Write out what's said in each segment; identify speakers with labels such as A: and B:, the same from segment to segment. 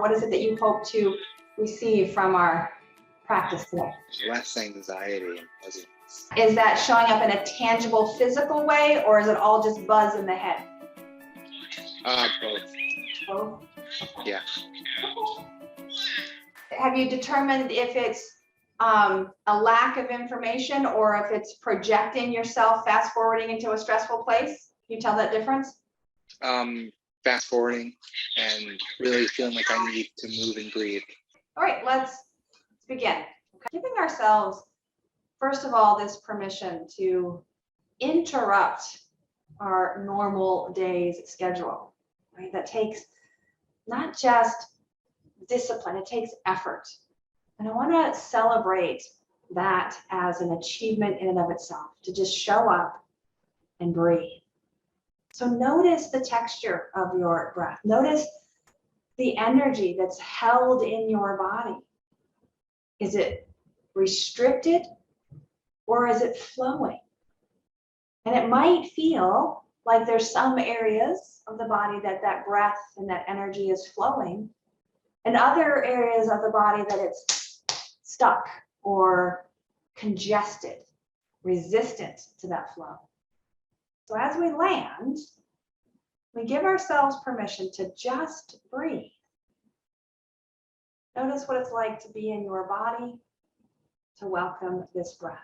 A: what is it that you hope to receive from our practice today?
B: Less anxiety and fuzziness.
A: Is that showing up in a tangible physical way, or is it all just buzz in the head?
B: Both.
A: Both?
B: Yeah.
A: Have you determined if it's a lack of information or if it's projecting yourself fast forwarding into a stressful place? Can you tell that difference?
B: Fast forwarding and really feeling like I need to move and breathe.
A: All right, let's begin. Okay. Giving ourselves, first of all, this permission to interrupt our normal day's schedule, right? That takes not just discipline, it takes effort. And I want to celebrate that as an achievement in and of itself, to just show up and breathe. So notice the texture of your breath. Notice the energy that's held in your body. Is it restricted or is it flowing? And it might feel like there's some areas of the body that that breath and that energy is flowing, and other areas of the body that it's stuck or congested, resistant to that flow. So as we land, we give ourselves permission to just breathe. Notice what it's like to be in your body, to welcome this breath.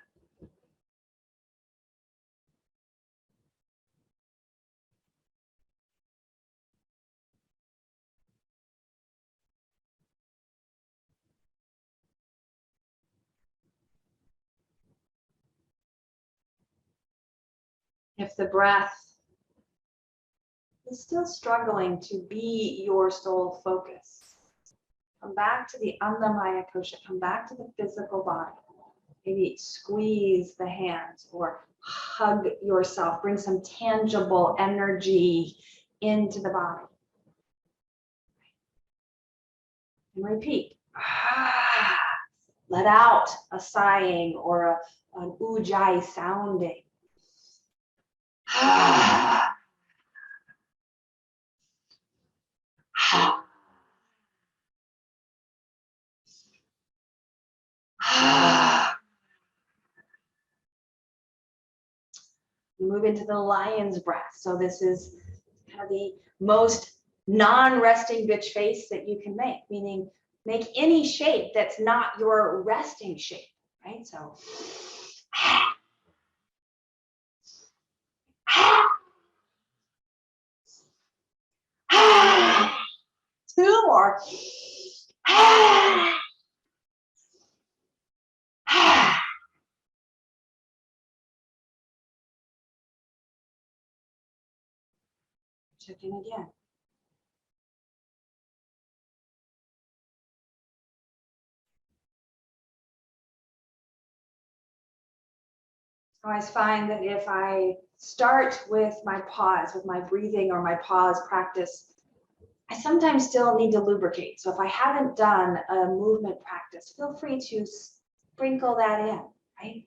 A: If the breath is still struggling to be your sole focus, come back to the Annamaya Kosha, come back to the physical body. Maybe squeeze the hands or hug yourself, bring some tangible energy into the body. And repeat. Let out a sighing or an ujjayi sounding. Move into the lion's breath. So this is kind of the most non-resting bitch face that you can make, meaning make any shape that's not your resting shape, right? So two more. Check in again. I always find that if I start with my pause, with my breathing or my pause practice, I sometimes still need to lubricate. So if I haven't done a movement practice, feel free to sprinkle that in, right?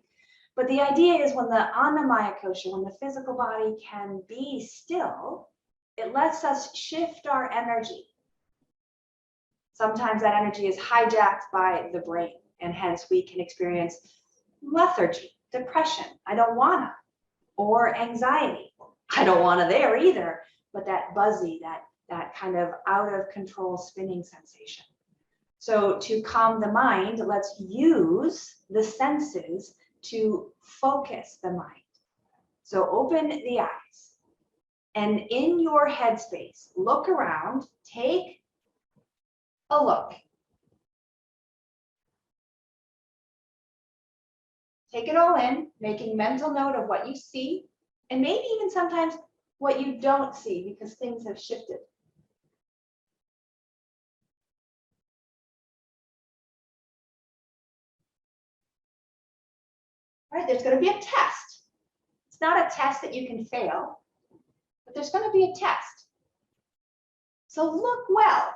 A: But the idea is when the Annamaya Kosha, when the physical body can be still, it lets us shift our energy. Sometimes that energy is hijacked by the brain, and hence we can experience lethargy, depression, I don't wanna, or anxiety. I don't wanna there either, but that buzzy, that kind of out of control spinning sensation. So to calm the mind, let's use the senses to focus the mind. So open the eyes and in your headspace, look around, take a look. Take it all in, making mental note of what you see, and maybe even sometimes what you don't see because things have shifted. All right, there's going to be a test. It's not a test that you can fail, but there's going to be a test. So look well.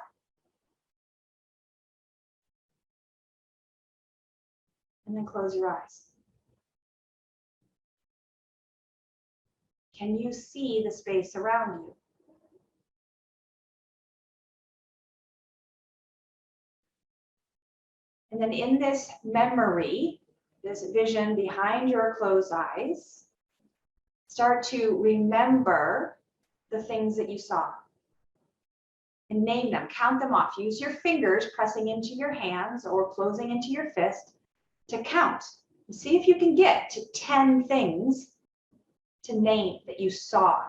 A: And then close your eyes. Can you see the space around you? And then in this memory, this vision behind your closed eyes, start to remember the things that you saw. And name them, count them off. Use your fingers pressing into your hands or closing into your fist to count. And see if you can get to 10 things to name that you saw.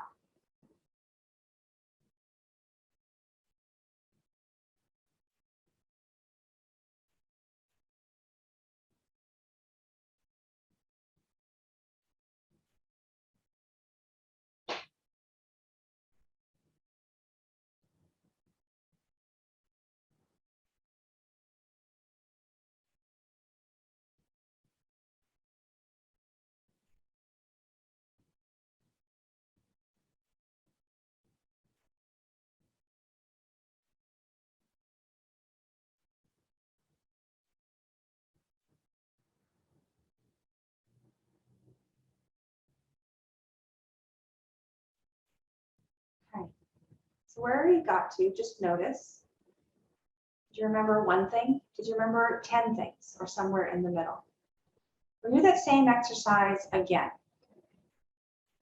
A: Okay. So where you got to, just notice. Do you remember one thing? Did you remember 10 things or somewhere in the middle? We'll do that same exercise again.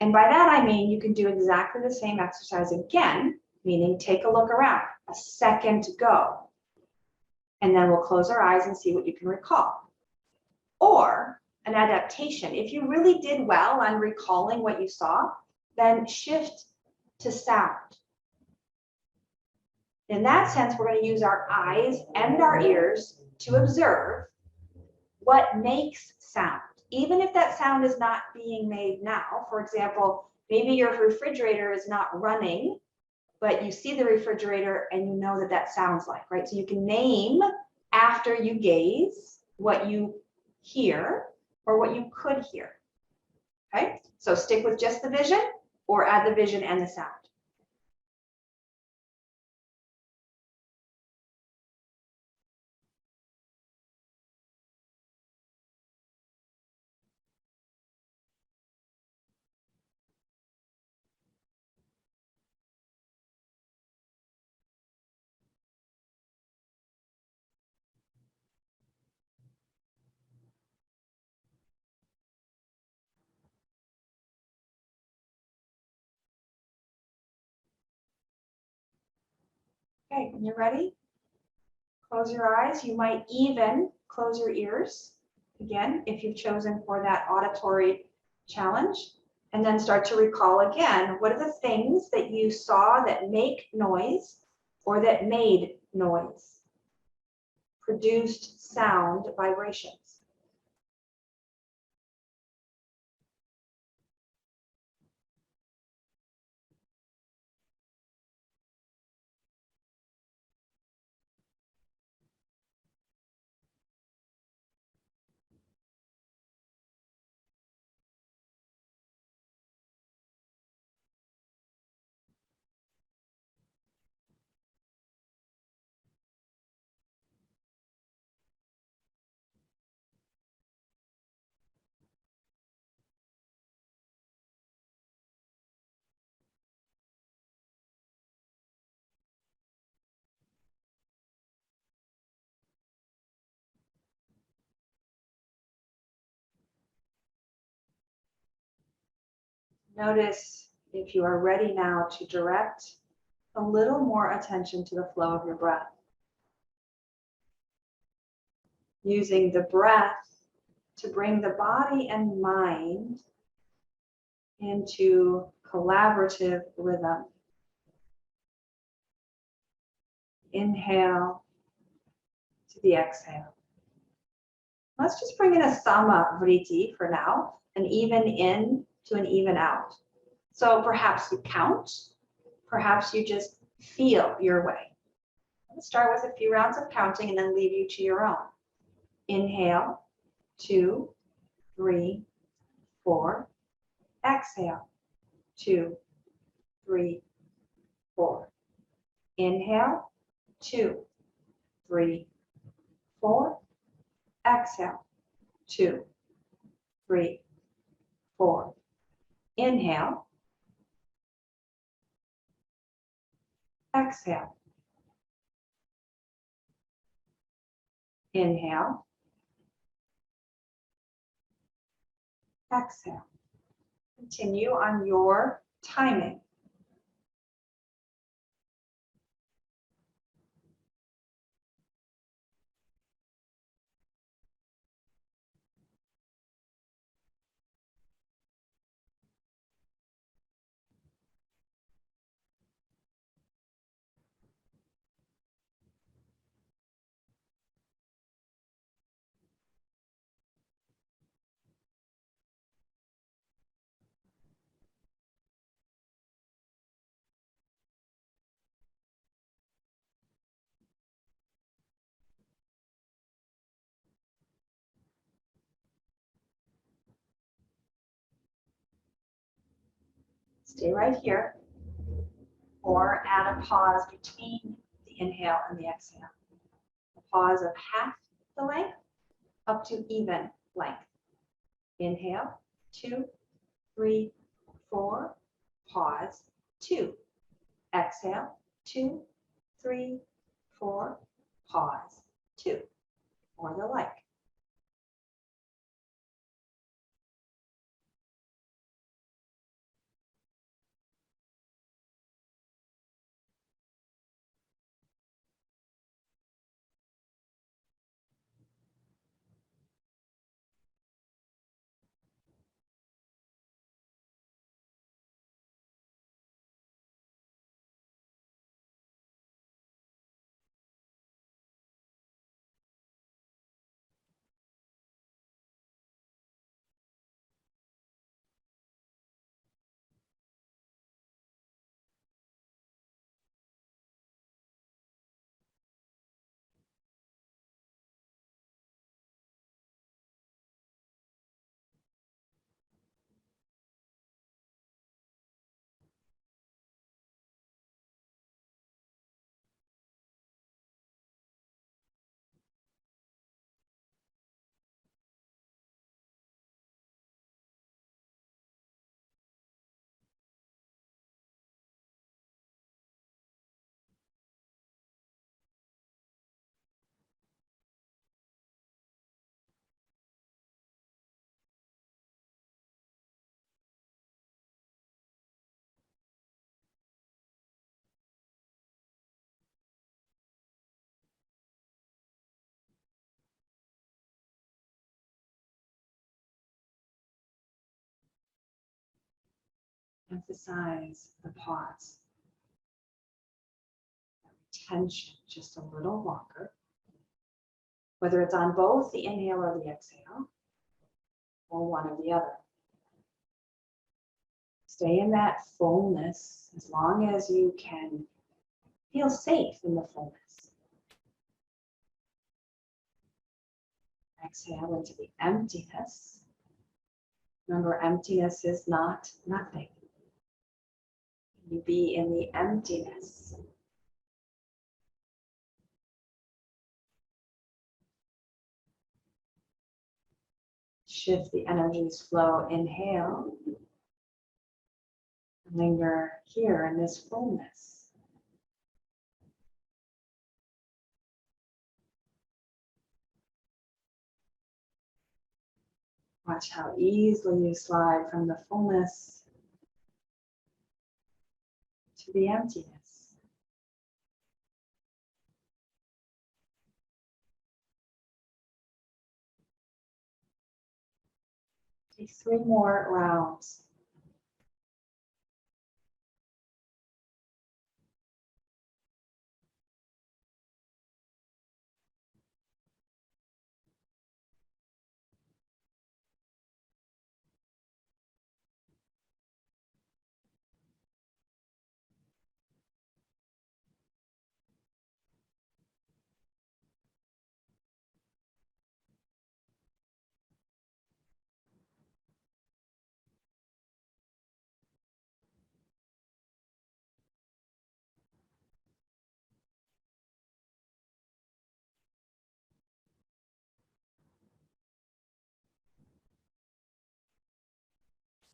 A: And by that, I mean you can do exactly the same exercise again, meaning take a look around, a second go. And then we'll close our eyes and see what you can recall. Or an adaptation. If you really did well on recalling what you saw, then shift to sound. In that sense, we're going to use our eyes and our ears to observe what makes sound. Even if that sound is not being made now, for example, maybe your refrigerator is not running, but you see the refrigerator and you know that that sounds like, right? So you can name after you gaze what you hear or what you could hear, okay? So stick with just the vision or add the vision and the sound. Okay, when you're ready, close your eyes. You might even close your ears, again, if you've chosen for that auditory challenge, and then start to recall again, what are the things that you saw that make noise or that made noise, produced sound vibrations. Notice if you are ready now to direct a little more attention to the flow of your breath. Using the breath to bring the body and mind into collaborative rhythm. Inhale to the exhale. Let's just bring in a sama vritti for now, an even in to an even out. So perhaps you count, perhaps you just feel your way. Let's start with a few rounds of counting and then leave you to your own. Inhale, 2, 3, 4. Exhale, 2, 3, 4. Inhale, 2, 3, 4. Exhale, 2, 3, 4. Inhale. Exhale. Inhale. Exhale. Continue on your timing. Stay right here, or add a pause between the inhale and the exhale. A pause of half the length up to even length. Inhale, 2, 3, 4, pause, 2. Exhale, 2, 3, 4, pause, 2, or the like. Emphasize the pause. Retention just a little longer, whether it's on both the inhale or the exhale, or one or the other. Stay in that fullness as long as you can feel safe in the fullness. Exhale into the emptiness. Remember, emptiness is not nothing. You be in the emptiness. Shift the energy's flow. Inhale. Linger here in this fullness. Watch how easily you slide from the fullness to the emptiness. Take 3 more rounds.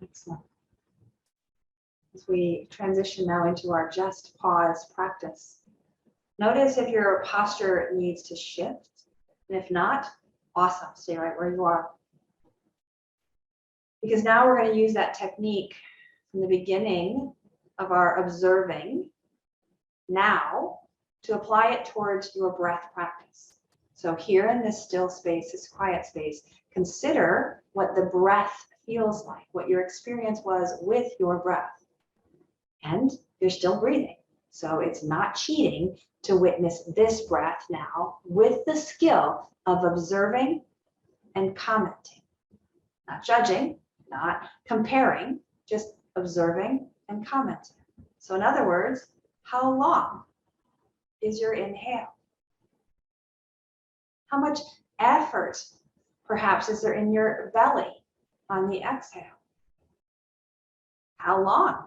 A: Excellent. As we transition now into our just pause practice, notice if your posture needs to shift. And if not, awesome, stay right where you are. Because now we're going to use that technique from the beginning of our observing now to apply it towards your breath practice. So here in this still space, this quiet space, consider what the breath feels like, what your experience was with your breath. And you're still breathing. So it's not cheating to witness this breath now with the skill of observing and commenting. Not judging, not comparing, just observing and commenting. So in other words, how long is your inhale? How much effort perhaps is there in your belly on the exhale? How long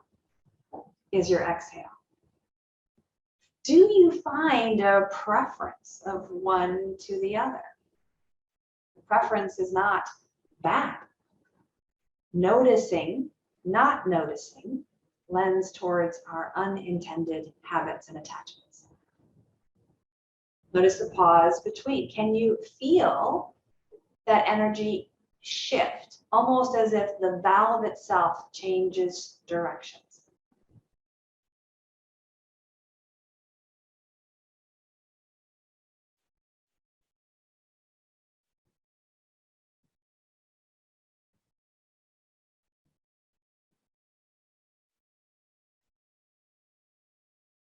A: is your exhale? Do you find a preference of one to the other? The preference is not bad. Noticing, not noticing, lends towards our unintended habits and attachments. Notice the pause between. Can you feel that energy shift, almost as if the valve itself changes directions?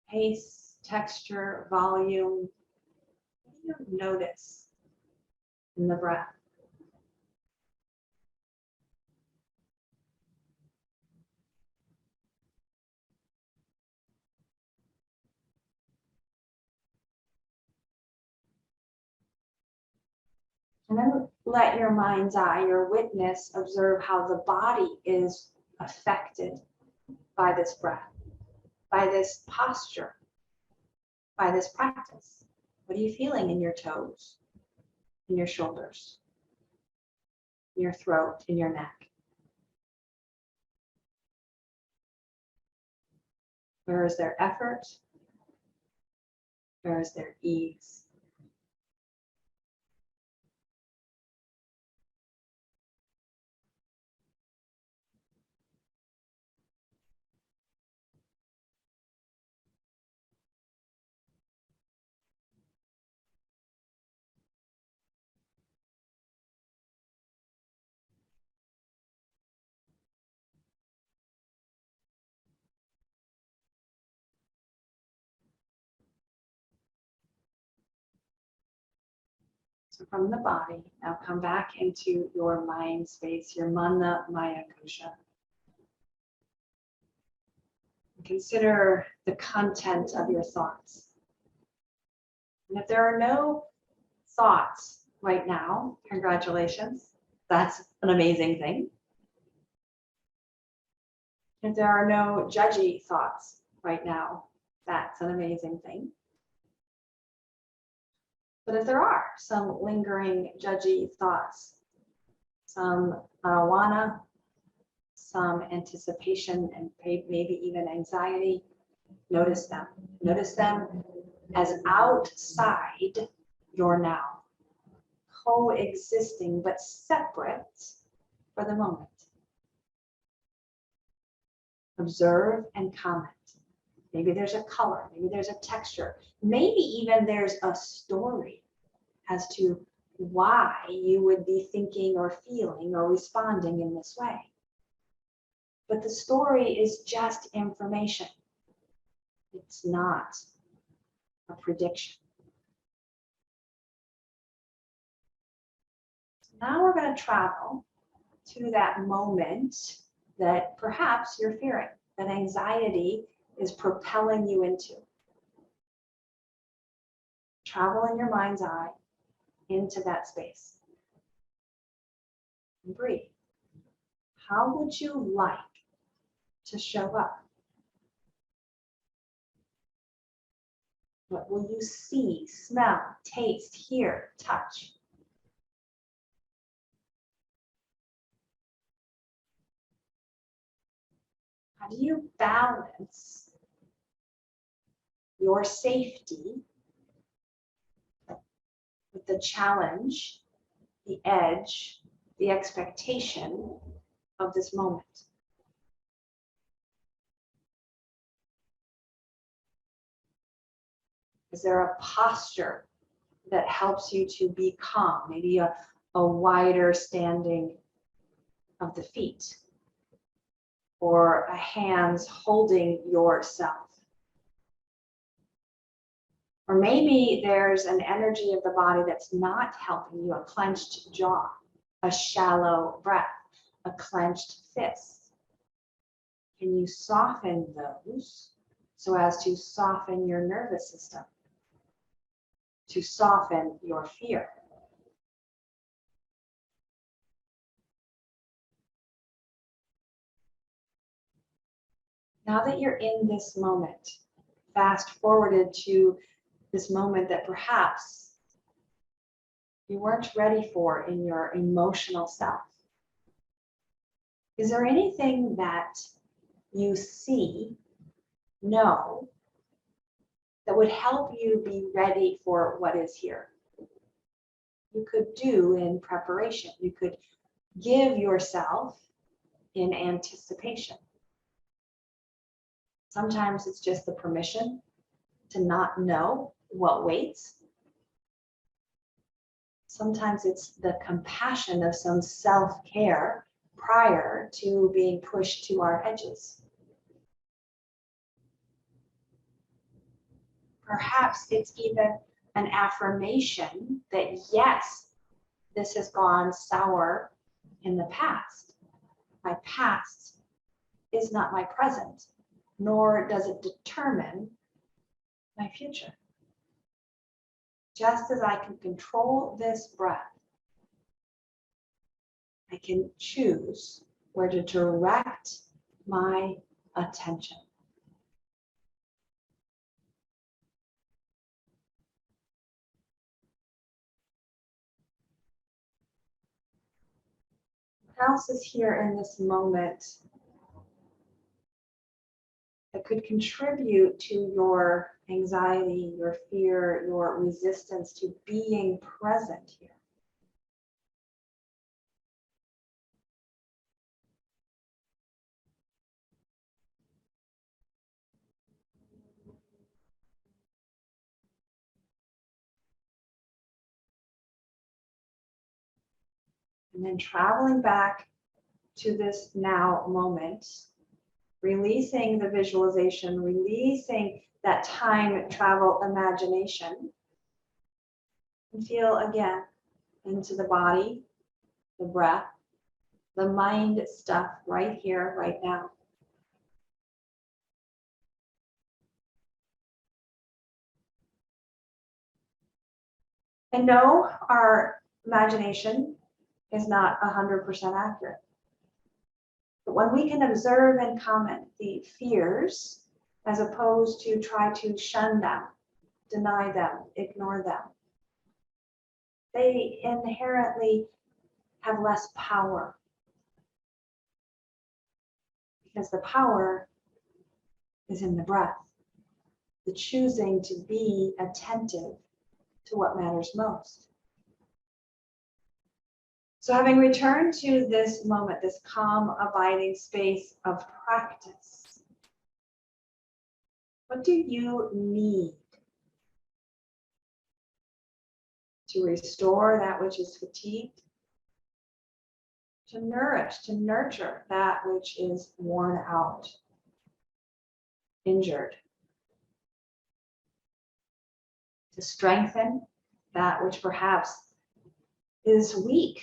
A: Pace, texture, volume. What do you notice in the breath? And then let your mind's eye, your witness, observe how the body is affected by this breath, by this posture, by this practice. What are you feeling in your toes, in your shoulders, in your throat, in your neck? Where is there effort? Where is there ease? So from the body, now come back into your mind space, your mana maya kosha. Consider the content of your thoughts. And if there are no thoughts right now, congratulations. That's an amazing thing. If there are no judgy thoughts right now, that's an amazing thing. But if there are some lingering judgy thoughts, some marijuana, some anticipation, and maybe even anxiety, notice them. Notice them as outside your now, coexisting but separate for the moment. Observe and comment. Maybe there's a color, maybe there's a texture, maybe even there's a story as to why you would be thinking or feeling or responding in this way. But the story is just information. It's not a prediction. So now we're going to travel to that moment that perhaps you're fearing, that anxiety is propelling you into. Travel in your mind's eye into that space. And breathe. How would you like to show up? What will you see, smell, taste, hear, touch? How do you balance your safety with the challenge, the edge, the expectation of this moment. Is there a posture that helps you to be calm? Maybe a wider standing of the feet, or a hands holding yourself. Or maybe there's an energy of the body that's not helping you, a clenched jaw, a shallow breath, a clenched fist. Can you soften those so as to soften your nervous system, to soften your fear? Now that you're in this moment, fast forwarded to this moment that perhaps you weren't ready for in your emotional self. Is there anything that you see, know, that would help you be ready for what is here? You could do in preparation. You could give yourself in anticipation. Sometimes it's just the permission to not know what waits. Sometimes it's the compassion of some self-care prior to being pushed to our edges. Perhaps it's even an affirmation that yes, this has gone sour in the past. My past is not my present, nor does it determine my future. Just as I can control this breath, I can choose where to direct my attention. What else is here in this moment that could contribute to your anxiety, your fear, your resistance to being present here? And then traveling back to this now moment, releasing the visualization, releasing that time travel imagination, and feel again into the body, the breath, the mind stuff right here, right now. And no, our imagination is not 100% accurate. But when we can observe and comment the fears, as opposed to try to shun them, deny them, ignore them, they inherently have less power. Because the power is in the breath, the choosing to be attentive to what matters most. So having returned to this moment, this calm, abiding space of practice, what do you need to restore that which is fatigued, to nourish, to nurture that which is worn out, injured, to strengthen that which perhaps is weak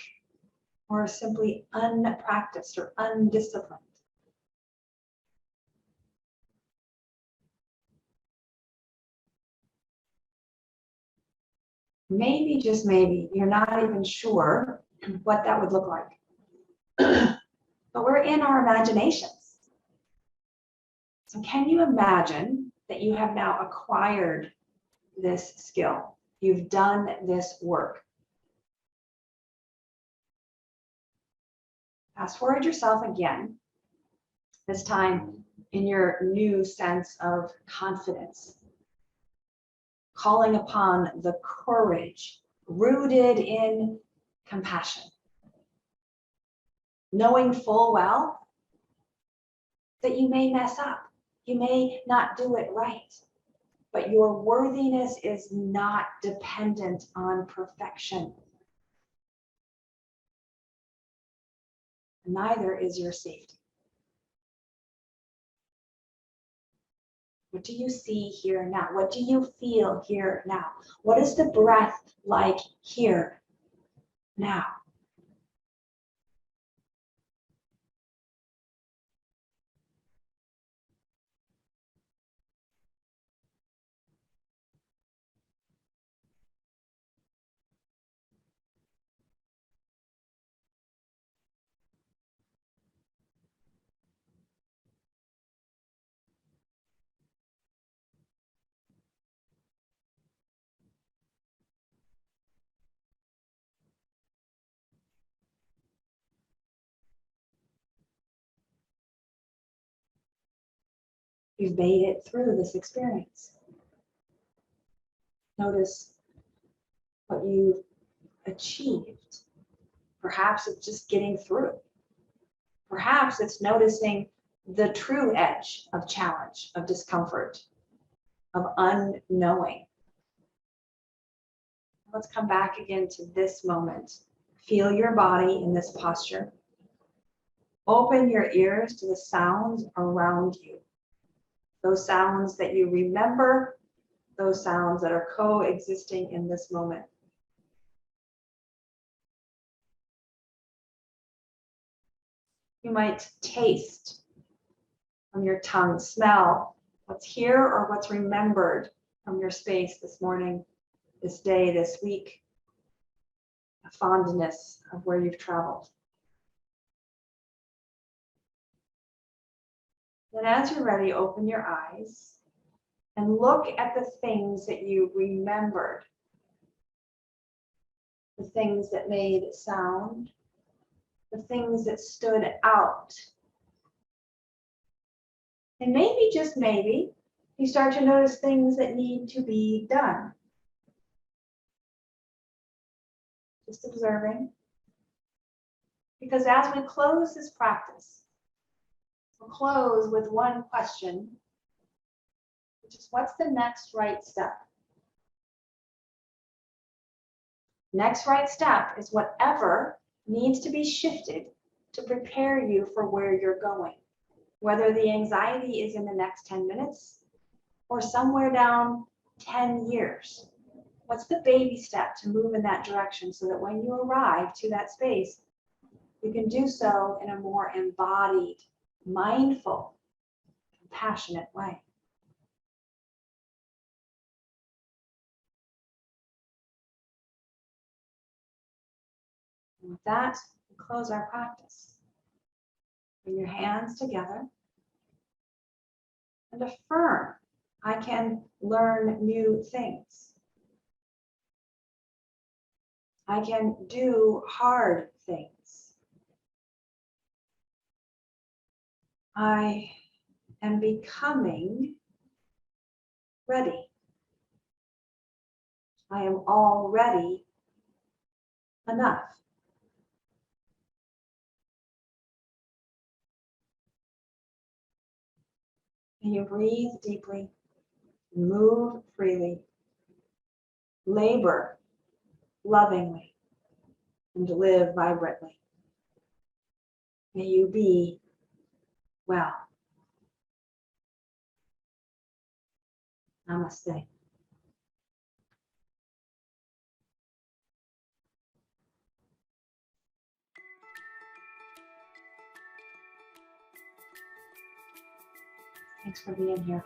A: or simply unpracticed or undisciplined? Maybe, just maybe, you're not even sure what that would look like. But we're in our imaginations. So can you imagine that you have now acquired this skill? You've done this work. Fast forward yourself again, this time in your new sense of confidence, calling upon the courage rooted in compassion, knowing full well that you may mess up, you may not do it right, but your worthiness is not dependent on perfection. Neither is your safety. What do you see here now? What do you feel here now? What is the breath like here now? You've made it through this experience. Notice what you've achieved. Perhaps it's just getting through. Perhaps it's noticing the true edge of challenge, of discomfort, of unknowing. Let's come back again to this moment. Feel your body in this posture. Open your ears to the sounds around you. Those sounds that you remember, those sounds that are coexisting in this moment. You might taste from your tongue, smell what's here or what's remembered from your space this morning, this day, this week, a fondness of where you've traveled. Then as you're ready, open your eyes and look at the things that you remembered, the things that made sound, the things that stood out. And maybe, just maybe, you start to notice things that need to be done. Just observing. Because as we close this practice, we'll close with one question, which is, what's the next right step? Next right step is whatever needs to be shifted to prepare you for where you're going. Whether the anxiety is in the next 10 minutes or somewhere down 10 years. What's the baby step to move in that direction so that when you arrive to that space, you can do so in a more embodied, mindful, compassionate way. And with that, we close our practice. Bring your hands together and affirm, I can learn new things. I can do hard things. I am becoming ready. I am already enough. And you breathe deeply, move freely, labor lovingly, and live vibrantly. May you be well. Namaste. Thanks for being here.